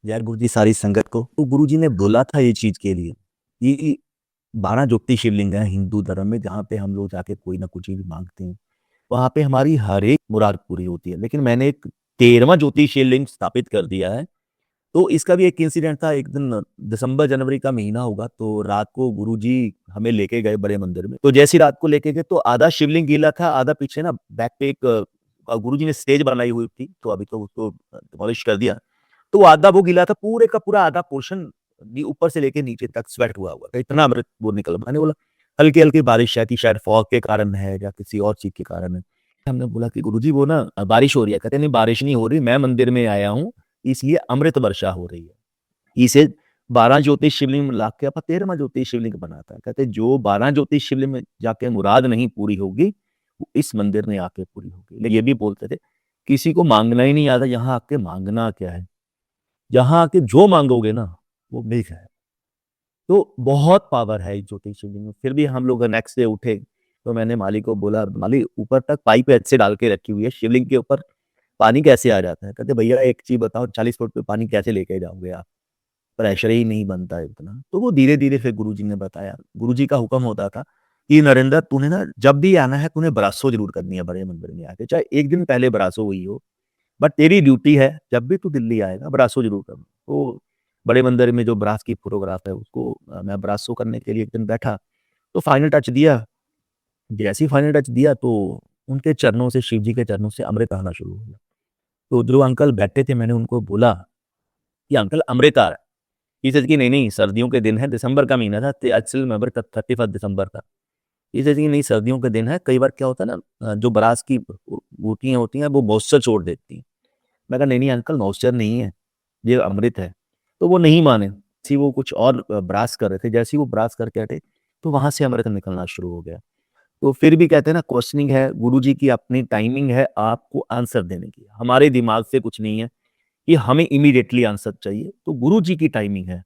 जय गुरु जी सारी संगत को। तो गुरु जी ने बोला था ये चीज के लिए कि 12 ज्योति शिवलिंग है हिंदू धर्म में, जहाँ पे हम लोग जाके कोई ना कुछ चीज मांगते हैं, वहां पे हमारी हर एक मुराद पूरी होती है। लेकिन मैंने एक 13वां ज्योति शिवलिंग स्थापित कर दिया है। तो इसका भी एक इंसिडेंट था। एक दिन दिसंबर जनवरी का महीना होगा, तो रात को गुरु जी हमें लेके गए बड़े मंदिर में। तो जैसी रात को लेके गए तो आधा शिवलिंग गीला था, आधा पीछे ना बैक पे एक गुरु जी ने स्टेज बनाई हुई थी, तो अभी तो उसको डिमोलिश कर दिया। तो आधा वो गीला था, पूरे का पूरा आधा पोर्शन ऊपर से लेके नीचे तक स्वेट हुआ हुआ था, इतना अमृत वो निकला। मैंने बोला हल्की हल्की बारिश है कि शायद फॉग के कारण है या किसी और चीज के कारण है। हमने बोला कि गुरुजी वो ना बारिश हो रही है। कहते नहीं, बारिश नहीं हो रही, मैं मंदिर में आया हूँ, इसलिए अमृत वर्षा हो रही है। इसे 12 ज्योतिष शिवलिंग में ला के अपन 13वां ज्योतिष शिवलिंग बनाता है। कहते जो 12 ज्योतिष शिवलिंग में जाके मुराद नहीं पूरी होगी, वो इस मंदिर में आके पूरी होगी। लेकिन ये भी बोलते थे किसी को मांगना ही नहीं आता, यहाँ आके मांगना क्या है, जहां आके जो मांगोगे ना वो मिल जाए। तो बहुत पावर है इस ज्योतिष शिवलिंग में। फिर भी हम लोग नेक्स्ट डे उठे तो मैंने माली को बोला, माली ऊपर तक पाइप ऐसे डाल के रखी हुई है, शिवलिंग के ऊपर पानी कैसे आ जाता है? कहते भैया एक चीज बताओ, 40 फुट पे पानी कैसे लेके जाओगे आप? प्रेशर ही नहीं बनता है इतना। तो वो धीरे धीरे फिर गुरुजी ने बताया। गुरुजी का हुक्म होता था कि नरेंद्र तूने ना जब भी आना है, तूने बरासो जरूर करनी है बड़े मंदिर में आके, चाहे एक दिन पहले बरासो हुई हो, बट तेरी ड्यूटी है जब भी तू दिल्ली आएगा ब्रासो जरूर करना। तो बड़े मंदिर में जो ब्रास की फोटोग्राफ है उसको मैं ब्रासो करने के लिए एक दिन बैठा, तो फाइनल टच दिया। जैसे ही फाइनल टच दिया तो उनके चरणों से, शिव जी के चरणों से अमृत आना शुरू हो गया। तो जो अंकल बैठे थे, मैंने उनको बोला कि अंकल अमृत आ रहा है। ये सच की नहीं नहीं, सर्दियों के दिन है, दिसंबर का महीना था, एक्चुअल में 31 दिसंबर था। ये सच की नहीं, सर्दियों के दिन है। कई बार क्या होता है ना, जो ब्रास की बूटियां होती हैं वो मॉइस्चर छोड़ देती हैं। मैं कहा नहीं नहीं अंकल, मॉइस्चर नहीं है, ये अमृत है। तो वो नहीं माने। सी वो कुछ और ब्रास कर रहे थे। जैसे ही वो ब्रास करके हटे तो वहां से अमृत निकलना शुरू हो गया। तो फिर भी कहते हैं ना, क्वेश्चनिंग है, गुरुजी की अपनी टाइमिंग है आपको आंसर देने की, हमारे दिमाग से कुछ नहीं है कि हमें इमीडिएटली आंसर चाहिए, तो गुरुजी की टाइमिंग है।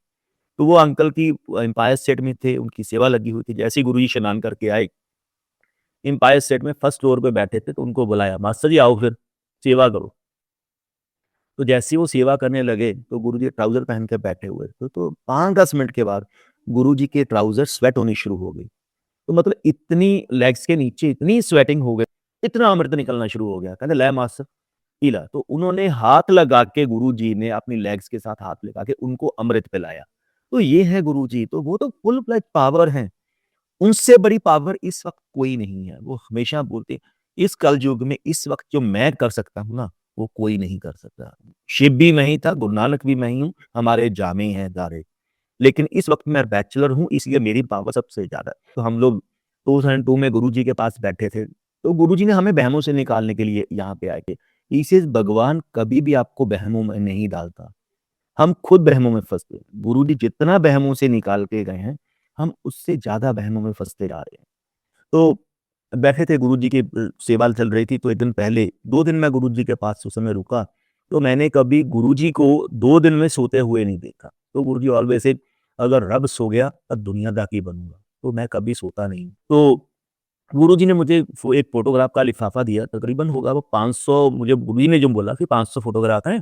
तो वो अंकल की एम्पायर स्टेट में थे, उनकी सेवा लगी हुई थी। जैसे ही गुरुजी स्नान करके आए, एम्पायर स्टेट में फर्स्ट फ्लोर पे बैठे थे, तो उनको बुलाया, मास्टर जी आओ फिर सेवा करो। तो जैसे ही वो सेवा करने लगे तो गुरुजी ट्राउजर पहन के बैठे हुए थे, तो 5-10 मिनट के बाद गुरुजी के ट्राउजर स्वेट होनी शुरू हो गई। तो मतलब इतनी लेग्स के नीचे इतनी स्वेटिंग हो गई, इतना अमृत निकलना शुरू हो गया। कहते ले मास्टर पी ला। तो उन्होंने हाथ लगा के, गुरुजी ने अपनी लेग्स के साथ हाथ लगा के उनको अमृत पिलाया। तो ये है गुरुजी, तो वो तो फुल फ्लेज पावर है। उनसे बड़ी पावर इस वक्त कोई नहीं है। वो हमेशा बोलते इस कल युग में इस वक्त जो मैं कर सकता हूँ ना, वो कोई नहीं कर सकता। शिव भी मैं ही था, गुरु नानक भी मैं ही हूँ, हमारे जामे हैं दारे। लेकिन इस वक्त मैं बैचलर हूँ, इसलिए मेरी पावर सबसे ज्यादा है। तो हम लोग 2002 में गुरुजी के पास बैठे थे, तो गुरुजी ने हमें बहमों से निकालने के लिए यहाँ पे आए थे। इसे भगवान कभी भी आपको बहमों में नहीं डालता, हम खुद बहमों में फंसते हैं। गुरुजी जितना बहमों से निकाल के गए हैं, हम उससे ज्यादा बहमों में फंसते जा रहे हैं। तो बैठे थे, गुरुजी की सेवा चल रही थी। तो एक दिन पहले 2 दिन मैं गुरुजी के पास उस समय रुका, तो मैंने कभी गुरुजी को 2 दिन में सोते हुए नहीं देखा। तो गुरुजी ऑलवेज से, अगर रब सो गया तब दुनियादारी बनूंगा, तो मैं कभी सोता नहीं। तो गुरुजी ने मुझे एक फोटोग्राफ का लिफाफा दिया, तकरीबन होगा वो 500। मुझे गुरुजी ने जो बोला कि 500 फोटोग्राफ हैं,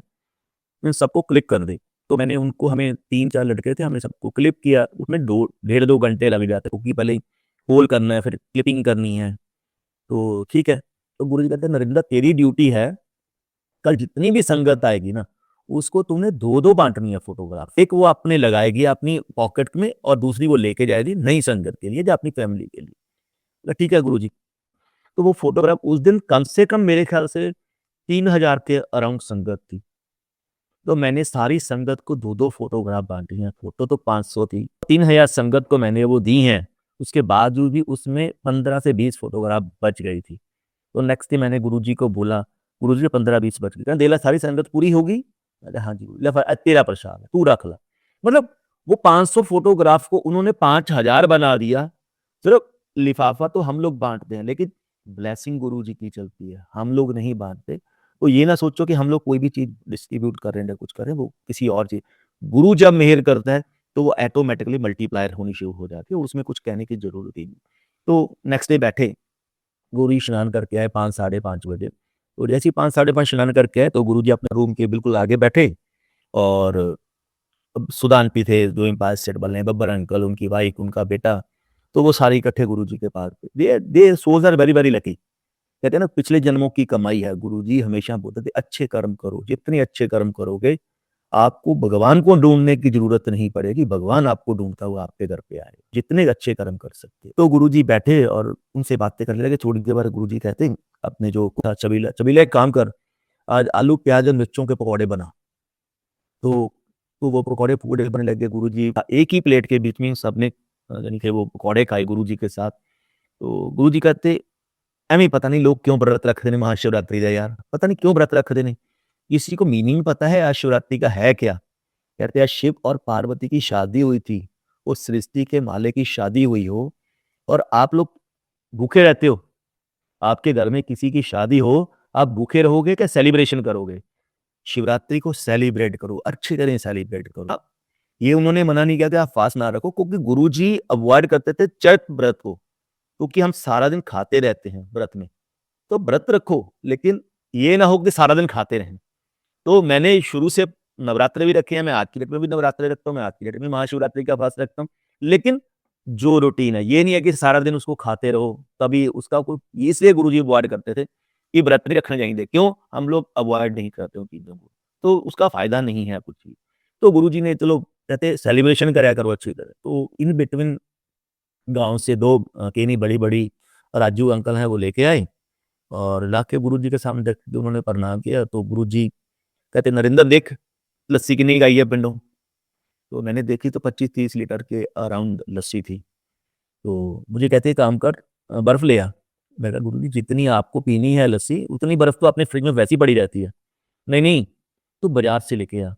इन सबको क्लिक कर दे। तो मैंने उनको, हमें 3-4 लड़के थे, हमने सबको क्लिक किया। उसमें 1.5-2 घंटे लग जाते, क्योंकि पहले होल करना है, फिर क्लिपिंग करनी है। तो ठीक है। तो गुरुजी कहते हैं नरेंद्र तेरी ड्यूटी है, कल जितनी भी संगत आएगी ना, उसको तुमने 2-2 बांटनी है फोटोग्राफ। एक वो अपने लगाएगी अपनी पॉकेट में, और दूसरी वो लेके जाएगी नई संगत के लिए या अपनी फैमिली के लिए। बोला, ठीक है गुरुजी। तो वो फोटोग्राफ उस दिन कम से कम मेरे ख्याल से 3,000 के अराउंड संगत थी। तो मैंने सारी संगत को 2-2 फोटोग्राफ बांटी हैं। फोटो तो 500 थी, 3,000 संगत को मैंने वो दी हैं। उसके बावजूद भी उसमें 15 से 20 फोटोग्राफ बच गई थी। तो नेक्स्ट डे मैंने गुरुजी को बोला, गुरुजी 15-20 बच गई। देला सारी संगत पूरी होगी? अरे हाँ जी। ले तेरा प्रसाद है, तू रख ला। मतलब वो 500 फोटोग्राफ को उन्होंने 5,000 बना दिया। सिर्फ लिफाफा तो हम लोग बांटते हैं, लेकिन ब्लेसिंग गुरुजी की चलती है, हम लोग नहीं बांटते। तो ये ना सोचो कि हम लोग कोई भी चीज डिस्ट्रीब्यूट कर रहे हैं या कुछ कर रहे हैं, वो किसी और चीज। गुरु जब मेहर करता है तो वो ऑटोमेटिकली मल्टीप्लायर होनी शुरू हो जाती है, और उसमें कुछ कहने की जरूरत ही नहीं। तो नेक्स्ट डे बैठे, गुरु जी स्नान करके आए 5-5:30 बजे। तो जैसे ही 5-5:30 स्नान करके आए, तो गुरु जी अपने रूम के बिल्कुल आगे बैठे, और सुदान थे जो एम्पायर स्टेट बने हैं, बब्बर अंकल, उनकी वाइफ, उनका बेटा, तो वो सारे इकट्ठे गुरुजी के पास थे। They souls are very very lucky. कहते हैं ना पिछले जन्मों की कमाई है। गुरुजी हमेशा बोलते थे अच्छे कर्म करो, जितने अच्छे कर्म करोगे आपको भगवान को ढूंढने की जरूरत नहीं पड़ेगी, भगवान आपको ढूंढता हुआ आपके घर पे आए, जितने अच्छे कर्म कर सकते। तो गुरुजी बैठे और उनसे बातें करने लगे। थोड़ी देर बाद गुरुजी कहते हैं अपने जो चबीला चबीला एक काम कर, आज आलू प्याज और मिर्चों के पकौड़े बना। तो वो पकौड़े पूड़े बनने लगे। गुरुजी एक ही प्लेट के बीच में सबने यानी कि वो पकौड़े खाए गुरुजी के साथ। तो गुरुजी कहते एਵੇਂ पता नहीं लोग क्यों व्रत रखते हैं महाशिवरात्रि का यार, पता नहीं क्यों व्रत रखते हैं, किसी को मीनिंग पता है आज शिवरात्रि का है क्या? कहते हैं शिव और पार्वती की शादी हुई थी, उस सृष्टि के माले की शादी हुई हो और आप लोग भूखे रहते हो। आपके घर में किसी की शादी हो, आप भूखे रहोगे क्या सेलिब्रेशन करोगे? शिवरात्रि को सेलिब्रेट करो, अच्छी तरह सेलिब्रेट करो। ये उन्होंने मना नहीं किया कि आप फास्ट ना रखो, क्योंकि गुरुजी अवॉइड करते थे चैत व्रत को, क्योंकि हम सारा दिन खाते रहते हैं व्रत में। तो व्रत रखो, लेकिन ये ना हो कि सारा दिन खाते रहें। तो मैंने शुरू से नवरात्रे भी रखे हैं, मैं आज की डेट में भी नवरात्रे रखता हूँ, मैं आज की डेट में महाशिवरात्रि का फास्ट रखता हूँ। लेकिन जो रूटीन है, ये नहीं है कि सारा दिन उसको खाते रहो, तभी उसका कोई इसलिए गुरुजी अवॉइड करते थे कि व्रत नहीं रखने चाहिए। क्यों? हम लोग अवॉइड नहीं करते उन चीज़ों को, तो उसका फ़ायदा नहीं है कुछ भी। तो गुरुजी ने चलो कहते सेलिब्रेशन करा करो अच्छी तरह। तो इन बिटवीन गाँव से 2 केनी बड़ी-बड़ी राजू अंकल हैं वो लेके आए और लाके गुरुजी के सामने रख के उन्होंने प्रणाम किया। तो गुरुजी कहते नरेंद्र देख लस्सी कितनी आई है पिंडों। तो मैंने देखी तो 25-30 लीटर के अराउंड लस्सी थी। तो मुझे कहते काम कर बर्फ ले आ। मैं कहा गुरुजी जितनी आपको पीनी है लस्सी उतनी बर्फ तो अपने फ्रिज में वैसी पड़ी रहती है। नहीं नहीं तू बाजार से लेके आ।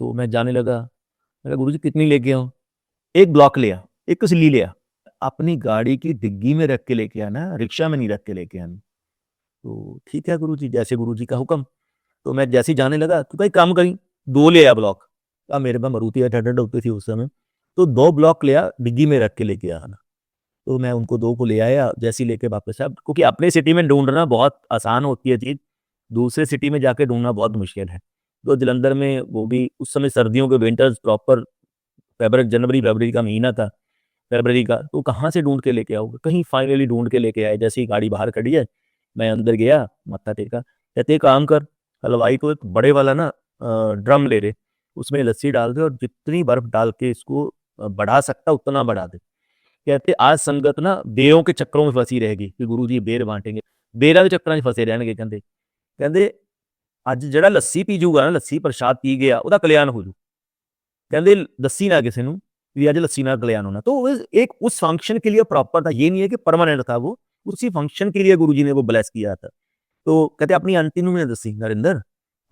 तो मैं जाने लगा। मैं कहा गुरुजी कितनी लेके आऊं? 1 ब्लॉक ले आ, 1 सिल्ली ले आ। अपनी गाड़ी की डिग्गी में रख के लेके आना, रिक्शा में नहीं रख के लेके आना। तो ठीक है गुरुजी, जैसे गुरुजी का हुक्म। तो मैं जैसे ही जाने लगा तो भाई काम करी 2 ले आ ब्लॉक। अब मेरे पास मारुति 800 होती थी उस समय, तो 2 ब्लॉक ले आ, डिग्गी में रख के लेके आना। तो मैं उनको 2 को ले आया, जैसे ही लेके वापस आया, क्योंकि अपने सिटी में ढूँढना बहुत आसान होती है चीज़, दूसरे सिटी में जाके ढूँढना बहुत मुश्किल है। तो जालंधर में वो भी उस समय सर्दियों के विंटर्स प्रॉपर जनवरी-फरवरी का महीना था, फरवरी का, तो कहाँ से ढूँढ के लेके आओगे? कहीं फाइनली ढूँढ के लेके आए, जैसे ही गाड़ी बाहर खड़ी है, मैं अंदर गया, मत्था टेका, कहते एक काम कर, हलवाई को एक बड़े वाला ना ड्रम ले ले, उसमें लस्सी डाल दे और जितनी बर्फ डाल के इसको बढ़ा सकता उतना बढ़ा दे। कहते आज संगत ना बेरों के चक्करों में फंसी रहेगी कि गुरुजी बेर बांटेंगे, बेरा के चक्करां 'ਚ फसे रहणगे ਕਹਿੰਦੇ ਅੱਜ ਜਿਹੜਾ ਲੱਸੀ ਪੀ ਜੂਗਾ ਨਾ, ਲੱਸੀ ਪ੍ਰਸ਼ਾਦ ਪੀ ਗਿਆ ਉਹਦਾ ਕਲਿਆਣ ਹੋ ਜੂ। कहते लस्सी ना किसी ਨੂੰ ਵੀ ਅੱਜ ਲੱਸੀ ਨਾਲ कल्याण होना। तो एक उस फंक्शन के लिए प्रॉपर था, ये नहीं है कि परमानेंट था वो, उसी फंक्शन के लिए गुरुजी ने वो ब्लेस किया था। तो कहते अपनी आंटी ने दसी नरेंद्र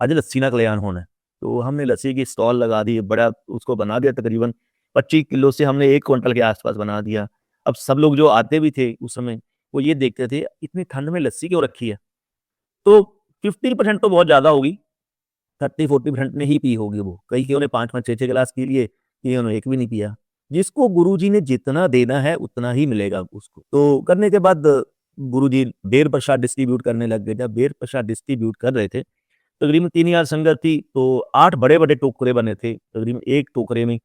आज लस्सी ना कल्याण होना है। तो हमने लस्सी की स्टॉल लगा दी, बड़ा उसको बना दिया, तकरीबन 25 किलो से हमने 1 क्विंटल के आसपास बना दिया। अब सब लोग जो आते भी थे उस समय वो ये देखते थे इतनी ठंड में लस्सी क्यों रखी है। तो 50% तो बहुत ज़्यादा होगी, 30-40% ने ही पी होगी वो। कई ने 5-5 6-6 गिलास पी लिए, कईयों ने एक भी नहीं पिया। जिसको गुरुजी ने जितना देना है उतना ही मिलेगा उसको। तो करने के बाद गुरुजी बेर प्रसाद डिस्ट्रीब्यूट करने लग गए। जब बेर प्रसाद डिस्ट्रीब्यूट कर रहे थे, तकरीबन 3000 संगत थी, तो 8 बड़े-बड़े टोकरे बने थे। तकरीबन एक टोकरे में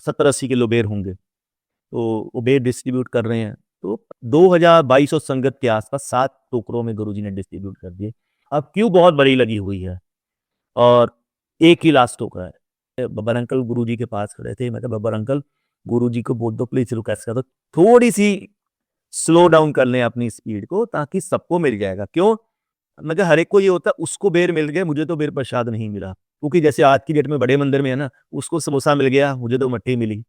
70-80 किलो बेर होंगे। तो वो बेर डिस्ट्रीब्यूट कर रहे हैं। तो 2200 संगत के आसपास 7 टोकरों में गुरुजी ने डिस्ट्रीब्यूट कर दिए। अब क्यू बहुत बड़ी लगी हुई है और एक ही लास्ट टोकरा है। बब्बर अंकल गुरुजी के पास खड़े थे। मैं कहा बब्बर अंकल गुरुजी को बोल दो प्लीज रिक्वेस्ट कर दो, थोड़ी सी स्लो डाउन कर लें अपनी स्पीड को, ताकि सबको मिल जाएगा। क्यों? मैं कहा हर एक को ये होता है उसको बेर मिल गए, मुझे तो बेर प्रसाद नहीं मिला। क्योंकि जैसे आज की डेट में बड़े मंदिर में है ना, उसको समोसा मिल गया, मुझे तो मट्ठी मिली।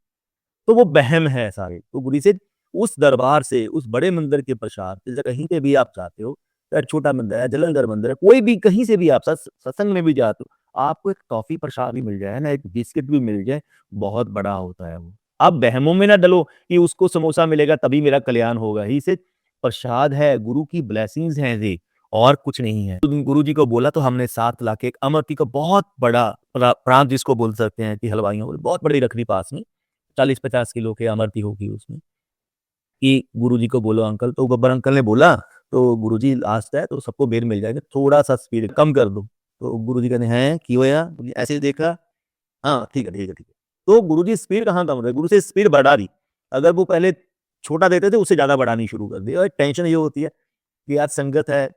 तो वो वहम है सारे। तो गुरु से उस दरबार से, उस बड़े मंदिर के प्रसाद से कहीं पे भी आप जाते हो, चाहे छोटा मंदिर है, जालंधर मंदिर है, कोई भी कहीं से भी आप सत्संग में भी जाते हो, आपको एक टॉफी प्रसाद भी मिल जाए ना, एक बिस्किट भी मिल जाए, बहुत बड़ा होता है वो। आप वहमों में ना डलो कि उसको समोसा मिलेगा तभी मेरा कल्याण होगा। ही से प्रसाद है, गुरु की ब्लेसिंग्स हैं ये, और कुछ नहीं है। तो गुरु जी को बोला तो हमने 7 लाख एक अमरती का बहुत बड़ा प्रांत जिसको बोल सकते हैं कि हलवाइयों को बहुत बड़ी रखनी पास में 40-50 किलो की अमरती होगी उसमें, कि गुरुजी को बोलो अंकल। तो गब्बर अंकल ने बोला तो गुरुजी लास्ट है तो सबको बेर मिल जाएगा, थोड़ा सा स्पीड कम कर दो। तो गुरुजी कहते हैं कि होया, ऐसे देखा हाँ, ठीक है, ठीक है, ठीक है। तो गुरुजी स्पीड कहाँ कम रहे, गुरु से स्पीड बढ़ा दी। अगर वो पहले छोटा देते थे, उससे ज़्यादा बढ़ानी शुरू कर दी और टेंशन ये होती है कि यार संगत है,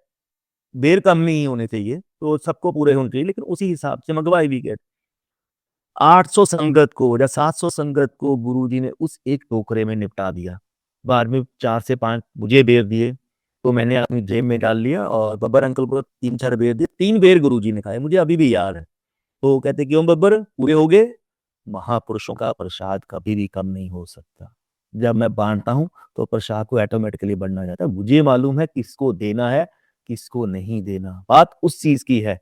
बेर कम नहीं होने चाहिए, तो सबको पूरे होने चाहिए, लेकिन उसी हिसाब से मंगवाए भी गए। 800 संगत को या 700 संगत को गुरुजी ने उस एक टोकरे में निपटा दिया। बाद में 4 से 5 मुझे बेर दिए, तो मैंने अपनी जेब में डाल लिया और बब्बर अंकल को 3-4 बेर दिए। 3 बेर गुरुजी ने खाए, मुझे अभी भी याद है। तो कहते क्यों बब्बर पूरे हो गए? महापुरुषों का प्रसाद कभी भी कम नहीं हो सकता। जब मैं बाँटता हूँ, तो प्रसाद को ऑटोमेटिकली बढ़ना जाता है। मुझे मालूम है किसको देना है, किसको नहीं देना। बात उस चीज़ की है।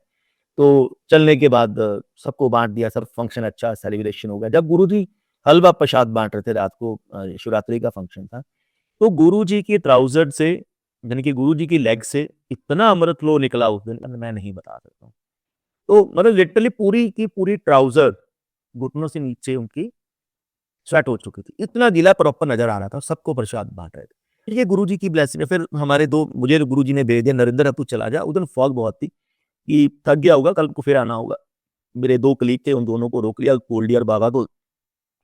तो चलने के बाद सबको बाँट दिया, सब फंक्शन अच्छा सेलिब्रेशन हो गया। जब गुरुजी हलवा प्रसाद बाँट रहे थे रात को, शिवरात्रि का फंक्शन था, तो गुरुजी के ट्राउज़र से, यानी कि गुरुजी की लेग से इतना अमृत फ्लो निकला उस दिन, मैं नहीं बता सकता हूँ। तो मतलब लिटरली पूरी की पूरी ट्राउज़र घुटनों से नीचे उनकी स्वेट हो चुकी थी। इतना गीला प्रॉपर नज़र आ रहा था, सबको प्रसाद बाँट रहे थे। ये गुरुजी की ब्लेसिंग है। फिर हमारे 2 मुझे गुरुजी ने भेज दिया, "नरेंद्र अब तू चला जा।" उस दिन फॉग बहुत थी कि थक गया होगा, कल को फिर आना होगा। मेरे 2 कलीग थे, उन दोनों को रोक लिया, बोल दिया बाबा को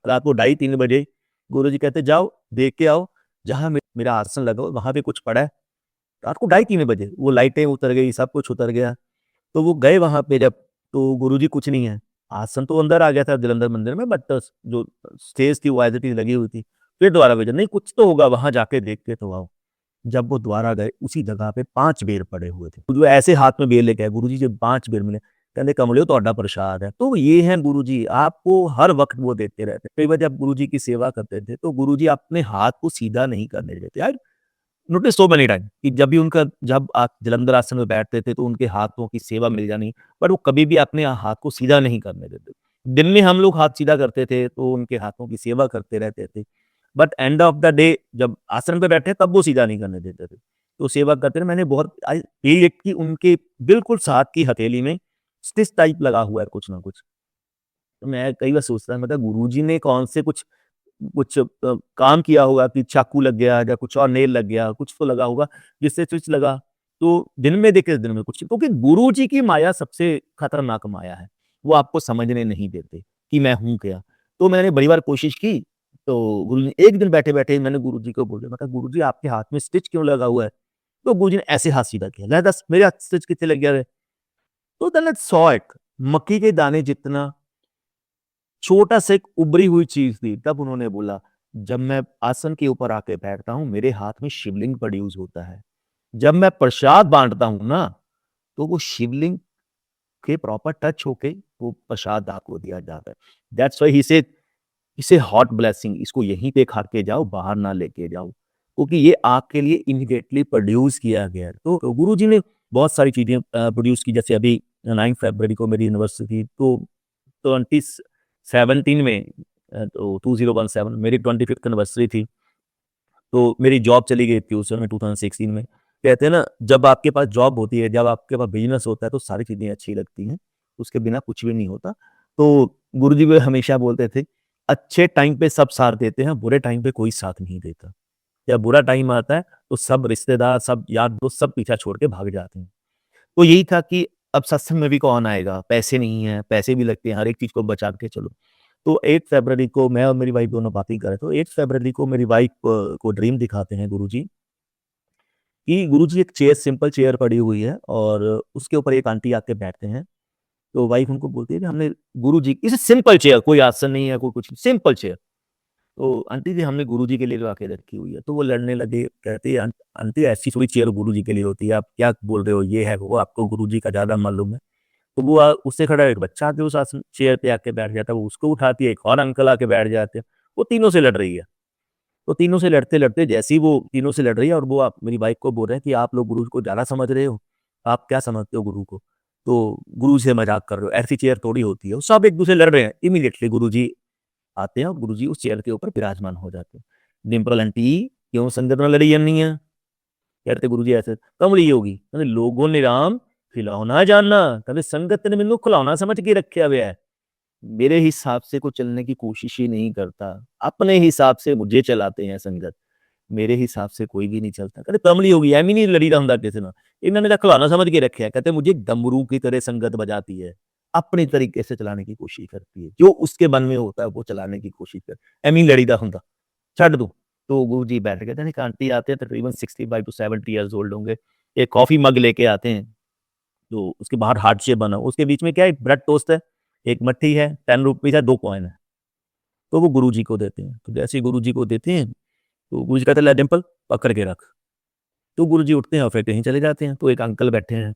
रात को ढाई 3 बजे गुरुजी कहते जाओ, देख के आओ, जहाँ मेरा आसन लगा हो वहाँ पे कुछ पड़ा है। रात को ढाई 3 बजे वो लाइटें उतर गई, सब कुछ उतर गया। तो वो गए वहाँ पे जब, तो गुरुजी कुछ नहीं है। आसन तो अंदर आ गया था जलंधर मंदिर में, बट जो स्टेज थी वो एज़ इट इज़ लगी हुई थी। फिर दोबारा भेजा, नहीं कुछ तो होगा, वहाँ जाके देख के तो आओ। जब वो दोबारा गए, उसी जगह पे 5 बेर पड़े हुए थे। जो ऐसे हाथ में बेर लेके आए, गुरुजी जब 5 बेर मिले, कहंदे कमलियो तुहाडा प्रसाद है। तो ये हैं गुरुजी, आपको हर वक़्त वो देते रहते हैं। कई बार जब गुरुजी की सेवा करते थे, तो गुरुजी अपने हाथ को सीधा नहीं करने देते। यार नोटिस सो मेनी टाइम कि जब आप जलंधर आश्रम में बैठते थे, तो उनके हाथों की सेवा मिल जानी, बट वो कभी भी अपने हाथ को सीधा नहीं करने देते। दिन में हम लोग हाथ सीधा करते थे, तो उनके हाथों की सेवा करते रहते थे। But end of the day जब आश्रम पे बैठे, तब वो सीधा नहीं करने देते थे। तो सेवा करते रहे, मैंने बहुत आई फील इट कि उनके बिल्कुल साथ की हथेली में स्टिच टाइप लगा हुआ है कुछ ना कुछ। तो मैं कई बार सोचता मतलब गुरुजी ने कौन से कुछ कुछ काम किया होगा कि चाकू लग गया या कुछ और नेल लग गया, कुछ तो लगा होगा जिससे स्विच लगा। तो दिन में देखे दिन में कुछ, क्योंकि गुरुजी की माया सबसे खतरनाक माया है। वो आपको समझने नहीं देते कि मैं हूँ क्या। तो मैंने बड़ी बार कोशिश की, तो गुरु ने एक दिन बैठे-बैठे मैंने गुरुजी को बोल दिया, मैं कहा गुरुजी आपके हाथ में स्टिच क्यों लगा हुआ है? तो गुरुजी ने ऐसे हाथ सीधा किया, ले दस मेरे हाथ स्टिच कितने लग गया है? तो देन आई सॉ इट, मक्की के दाने जितना छोटा-सा एक उभरी हुई चीज़ थी। तब उन्होंने बोला, "जब मैं आसन के ऊपर आके बैठता हूँ, मेरे हाथ में शिवलिंग प्रोड्यूस होता है। जब मैं प्रसाद बाँटता हूँ ना, तो वो शिवलिंग के प्रॉपर टच होके वो प्रसाद आपको दिया जाता है। दैट्स व्हाई ही सेड इसे हॉट ब्लेसिंग, इसको यहीं पे खा के जाओ, बाहर ना लेके जाओ, क्योंकि ये आपके लिए इमीडिएटली प्रोड्यूस किया गया है। तो गुरुजी ने बहुत सारी चीज़ें प्रोड्यूस की, जैसे अभी 9 फरवरी को मेरी एनिवर्सरी थी, तो 2017 में तो 2017 मेरी 25th एनिवर्सरी थी, तो मेरी जॉब चली गई थी उस समय 2016 में। कहते हैं ना, जब आपके पास जॉब होती है, जब आपके पास बिज़नेस होता है, तो सारी चीज़ें अच्छी लगती हैं, उसके बिना कुछ भी नहीं होता। तो गुरुजी भी हमेशा बोलते थे, "अच्छे टाइम पे सब साथ देते हैं, बुरे टाइम पे कोई साथ नहीं देता।" जब बुरा टाइम आता है, तो सब रिश्तेदार, सब यार दोस्त सब पीछा छोड़ के भाग जाते हैं। तो यही था कि अब सत्संग में भी कौन आएगा? पैसे नहीं है, पैसे भी लगते हैं, हर एक चीज़ को बचा के चलो। तो 8 फरवरी को मैं और मेरी वाइफ़ दोनों बातें कर रहे थे, तो 8 फरवरी को मेरी वाइफ़ को ड्रीम दिखाते हैं गुरुजी कि गुरुजी एक चेयर, सिंपल चेयर पड़ी हुई है और उसके ऊपर एक आंटी आके बैठते हैं। तो वाइफ़ उनको बोलती है कि हमने गुरुजी इट्स अ सिंपल चेयर, कोई आसन नहीं है, कोई कुछ नहीं, सिंपल चेयर। तो आंटी जी हमने गुरुजी के लिए लगा के रखी हुई है। तो वो लड़ने लगे, कहती है आंटी ऐसी थोड़ी चेयर गुरुजी के लिए होती है, आप क्या बोल रहे हो? ये है, वो आपको गुरुजी का ज़्यादा मालूम है। तो वो उससे खड़ा एक बच्चा आके उस आसन चेयर पे आके बैठ जाता है, वो उसको उठाती है, एक और अंकल आके बैठ जाते हैं। वो तीनों से लड़ रही है। तो तीनों से लड़ते-लड़ते जैसे ही वो तीनों से लड़ रही है और वो आप मेरी वाइफ़ को बोल रहे हैं कि आप लोग गुरु को ज़्यादा समझ रहे हो, आप क्या समझते हो गुरु को? तो गुरु से मज़ाक कर रहे हो, ऐसी चेयर थोड़ी होती है। वो सब एक-दूसरे लड़ रहे हैं, इमीडिएटली गुरुजी आते हैं और गुरुजी उस चेयर के ऊपर विराजमान हो जाते हैं। डिंपल आंटी क्यों संगत नाल लड़ी जानी है? कहते गुरुजी ऐसे, कमली होगी, कहंदे लोगों ने राम खिलौना जानना, कहंदे संगत ने मैनू खिलौना समझ के रखा हुआ है। मेरे हिसाब से कोई चलने की कोशिश ही नहीं करता। अपने हिसाब से मुझे चलाते हैं संगत। मेरे हिसाब से कोई भी नहीं चलता। कहते कमली होगी, ਐਵੇਂ नहीं लड़ीदा हुंदा किसे नाल। इन्होंने तो खिलौना समझ के रखा है। कहते मुझे डमरू की तरह संगत बजाती है। अपने तरीके से चलाने की कोशिश करती है। जो उसके मन में होता है वो चलाने की कोशिश कर ਐਵੇਂ ਹੀ ਲੜੀਦਾ ਹੁੰਦਾ, ਛੱਡ दो। तो गुरुजी बैठ गए थे, एक आंटी आते हैं तकरीबन 65 टू 70 इयर्स ओल्ड होंगे। एक कॉफ़ी मग लेके आते हैं, तो उसके बाहर हार्ट शेप बना, उसके बीच में क्या है ब्रेड टोस्ट है, एक मट्ठी है, 10 रुपीज़ है, 2 कॉइन है। तो वो गुरुजी को देते हैं। तो जैसे ही गुरुजी को देते हैं, तो गुरुजी कहते हैं, "ले डिंपल पकड़ के रख।" तो गुरुजी उठते हैं और फिर कहीं चले जाते हैं। तो एक अंकल बैठे हैं,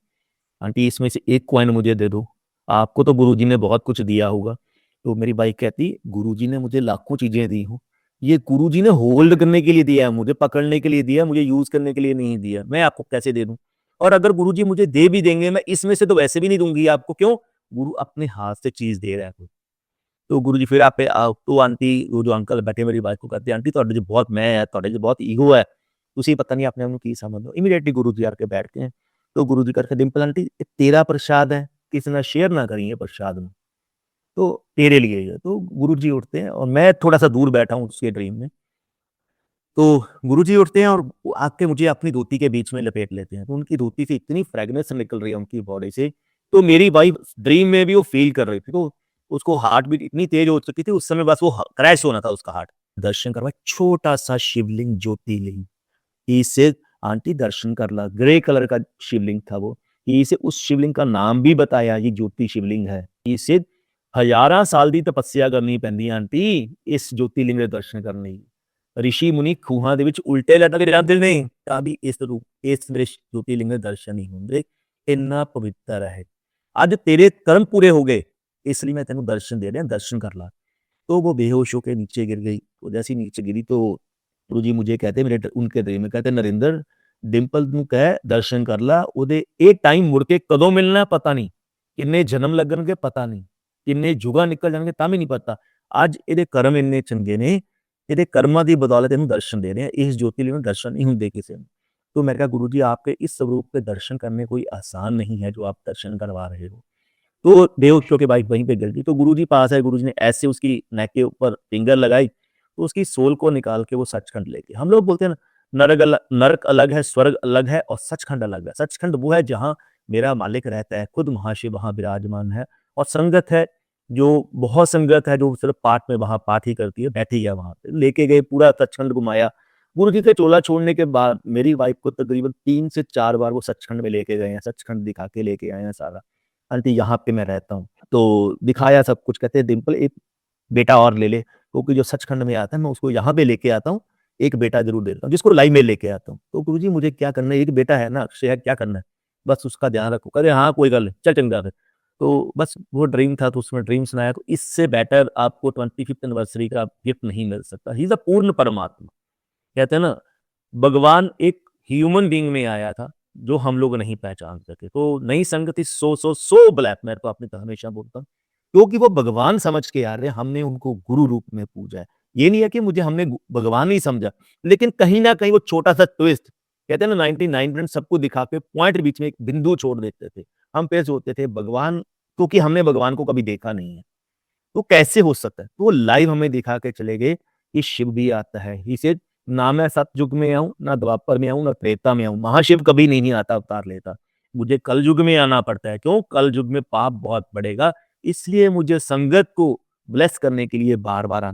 "आंटी इसमें से 1 कॉइन मुझे दे दो, आपको तो गुरुजी ने बहुत कुछ दिया होगा।" तो मेरी वाइफ़ कहती, "गुरुजी ने मुझे लाखों चीज़ें दी हों, ये गुरुजी ने होल्ड करने के लिए दिया है, मुझे पकड़ने के लिए दिया है, मुझे यूज़ करने के लिए नहीं दिया। मैं आपको कैसे दे दूँ? और अगर गुरुजी मुझे दे भी देंगे, मैं इसमें से तो वैसे भी नहीं दूँगी आपको, क्यों? गुरु अपने हाथ से चीज़ दे रहा है।" तो गुरुजी फिर आपे तो आंटी वो जो अंकल बैठे मेरी वाइफ़ को कहते हैं, "आंटी ਤੁਹਾਡੇ 'ਚ ਬਹੁਤ ਮੈਂ ਹੈ, ਤੁਹਾਡੇ 'ਚ ਬਹੁਤ ਈਗੋ ਹੈ, ਤੁਸੀਂ ਪਤਾ नहीं अपने आप ਨੂੰ ਕੀ ਸਮਝਦੇ ਹੋ।" इमीडिएटली गुरुजी आके बैठते हैं। तो गुरुजी करके, "डिंपल आंटी ये तेरा प्रसाद है, किसी ਨਾਲ शेयर ना करी ये प्रसाद ਨੂੰ, तो तेरे लिए ही है।" तो गुरुजी उठते हैं और मैं थोड़ा-सा दूर बैठा हूँ उसके ड्रीम में। तो गुरुजी उठते हैं और वो आके मुझे अपनी धोती के बीच में लपेट लेते हैं। तो उनकी धोती से इतनी फ्रेग्रेंस निकल रही है उनकी बॉडी से, तो मेरी वाइफ़ ड्रीम में भी वो फ़ील कर रही थी। तो उसको हार्ट बीट इतनी तेज़ हो चुकी थी, उस समय बस वो क्रैश होना था उसका हार्ट। दर्शन करवाए, छोटा-सा शिवलिंग ज्योतिर्लिंग, इसे आंटी दर्शन कर ला, ग्रे कलर का शिवलिंग था वो। इसे उस शिवलिंग का नाम भी बताया, ये ज्योति शिवलिंग है। इसे हज़ारां साल ਦੀ ਤਪੱਸਿਆ ਕਰਨੀ ਪੈਂਦੀ ਹੈ ਆਂਟੀ ਇਸ ज्योतिर्लिंग ਦੇ ਦਰਸ਼ਨ ਕਰਨ ਲਈ। ਰਿਸ਼ੀ ਮੁਨੀ ਖੂਹਾਂ ਦੇ ਵਿੱਚ ਉਲਟੇ ਲਟਕ ਜਾਂਦੇ ਨੇ, ਤਾਂ ਵੀ ਇਸ ज्योतिर्लिंग ਦੇ ਦਰਸ਼ਨ ਨਹੀਂ ਹੁੰਦੇ। ਇੰਨਾ ਪਵਿੱਤਰ ਹੈ। ਅੱਜ ਤੇਰੇ ਕਰਮ ਪੂਰੇ ਹੋ गए, इसलिए मैं तेनू दर्शन दे रहा, दर्शन कर ला। तो वो बेहोश होके नीचे गिर गई। तो जैसे ही नीचे गिरी तो गुरुजी मुझे कहते मेरे उनके ड्रीम में कहते, "नरेंद्र डिंपल ਨੂੰ ਕਹਿ ਦਰਸ਼ਨ ਕਰ ਲਾ, ਉਹਦੇ ਇਹ ਟਾਈਮ ਮੁੜ ਕੇ ਕਦੋਂ ਮਿਲਣਾ ਪਤਾ ਨਹੀਂ, ਕਿੰਨੇ ਜਨਮ ਲੱਗਣਗੇ ਪਤਾ ਨਹੀਂ, ਕਿੰਨੇ ਯੁੱਗਾਂ ਨਿਕਲ ਜਾਣਗੇ ਤਾਂ ਵੀ ਨਹੀਂ ਪਤਾ। ਅੱਜ ਇਹਦੇ ਕਰਮ ਇੰਨੇ ਚੰਗੇ ਨੇ, ਇਹਦੇ ਕਰਮਾਂ ਦੀ ਬਦੌਲਤ ਇਹਨੂੰ ਦਰਸ਼ਨ ਦੇ ਰਹੇ ਆ, ਇਸ ज्योतिर्लिंग में दर्शन नहीं ਹੁੰਦੇ ਕਿਸੇ ਨੂੰ। तो मैं कहा गुरुजी आपके इस स्वरूप के दर्शन करने कोई आसान नहीं है जो आप दर्शन करवा रहे हो। तो बेहोश होके वाइफ़ वहीं पे गिर गई। तो गुरुजी पास आए, गुरुजी ने ऐसे उसकी नेक के ऊपर फिंगर लगाई, तो उसकी सोल को निकाल के वो सचखंड ले गए। हम लोग बोलते हैं ना, नरक अलग है, स्वर्ग अलग है और सचखंड अलग है। सचखंड वो है जहाँ मेरा मालिक रहता है, खुद महाशिव वहाँ विराजमान है, और संगत है, जो बहुत संगत है, जो सिर्फ़ पाठ में वहाँ पाठ ही करती है, बैठी है वहाँ पे। लेके गए, पूरा सचखंड घुमाया। गुरुजी से चोला छोड़ने के बाद मेरी वाइफ़ को तकरीबन 3 से 4 बार वो सचखंड में लेके गए हैं, सचखंड दिखा के लेके आए हैं सारा। आंटी यहाँ पे मैं रहता हूँ। तो दिखाया सब कुछ, कहते हैं डिंपल एक बेटा और ले ले, क्योंकि जो सचखंड में आता है मैं उसको यहाँ पे लेके आता हूँ, एक बेटा ज़रूर दे देता हूँ, जिसको लाइव में लेके आता हूँ। तो गुरुजी मुझे क्या करना है, एक बेटा है ना अक्षय है, क्या करना है? बस उसका ध्यान रखो। कह रहे हाँ, कोई गल नहीं, चल चंगा फिर। तो बस वो ड्रीम था, तो उसमें ड्रीम सुनाया, तो इससे बेटर आपको 25th एनिवर्सरी का गिफ्ट नहीं मिल सकता। ही इज़ अ पूर्ण परमात्मा। कहते हैं ना, भगवान एक ह्यूमन बीइंग में आया था, जो हम लोग नहीं पहचान सके। तो नई संगति सो ब्लैक, मैं तो अपने तो हमेशा बोलता हूँ, क्योंकि वो भगवान समझ के आ रहे हैं, हमने उनको गुरु रूप में पूजा है। ये नहीं है कि मुझे हमने भगवान नहीं समझा, लेकिन कहीं न कहीं वो छोटा-सा ट्विस्ट, कहते हैं ना 99% सबको दिखा के पॉइंट बीच में एक बिंदु छोड़ देते थे। हम फिर सोचते थे भगवान, क्योंकि हमने भगवान को कभी देखा नहीं है, तो कैसे हो सकता है? तो वो लाइव हमें दिखा के चले गए कि शिव भी आता है। ही सेड, ना मैं सतयुग में आऊँ, ना द्वापर में आऊँ, ना त्रेता में आऊँ। महाशिव कभी नहीं आता अवतार लेता। मुझे कलयुग में आना पड़ता है। क्यों? कलयुग में पाप बहुत बढ़ेगा, इसलिए मुझे संगत को ब्लेस करने के लिए बार-बार आना